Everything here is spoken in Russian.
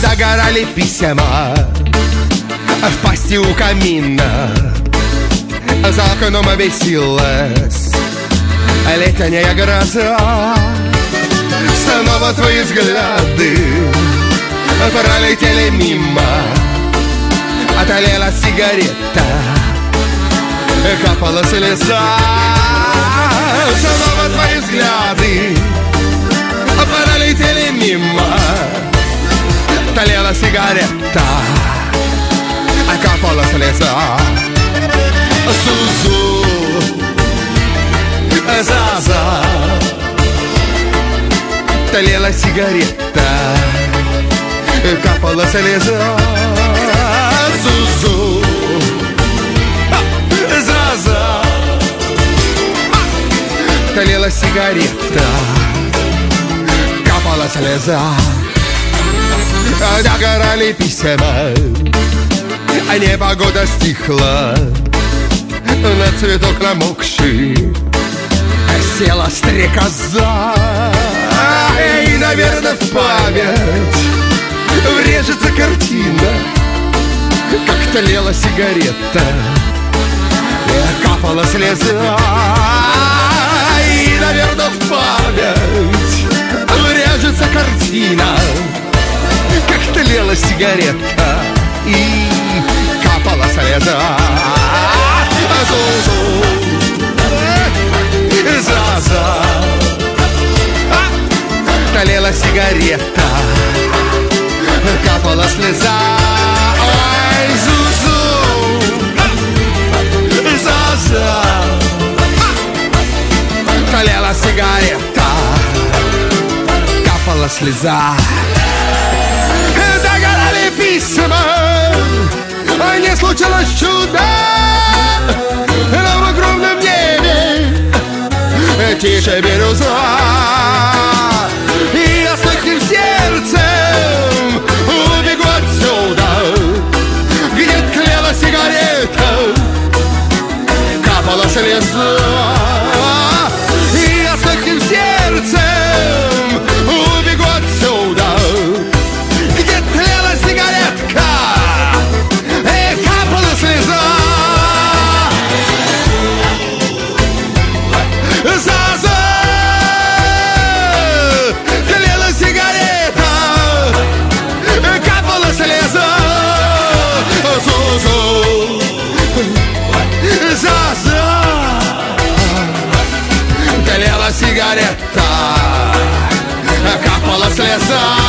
Догорали письма в пасти у камина. За окном обесилась летняя гроза. Снова твои взгляды пролетели мимо. Отлела сигарета, капала слеза. Снова твои взгляды пролетели мимо. Тлела сигарета, капала слеза. Зузу, Заза, тлела сигарета, капала слеза. Зузу, Заза, тлела сигарета, капала слеза. Догорали письма, а непогода стихла. На цветок намокший села стрекоза. И, наверное, в память врежется картина, как тлела сигарета, капала слеза. И, наверное, в память врежется картина, как тлела сигарета и капала слеза. Зузу, Заза, тлела сигарета, капала слеза. Ой, Зузу, Заза, тлела сигарета, капала слеза. Догорали письма, не случилось чудо. Но в огромном небе тише бирюза. И я с легким сердцем убегу отсюда, где тлела сигарета, капала слеза. И я с легким сердцем убегу отсюда, где тлела сигаретка, капала слеза. Заза, тлела сигарета, капала слеза. Зузу, Заза, тлела сигарета, капала слеза.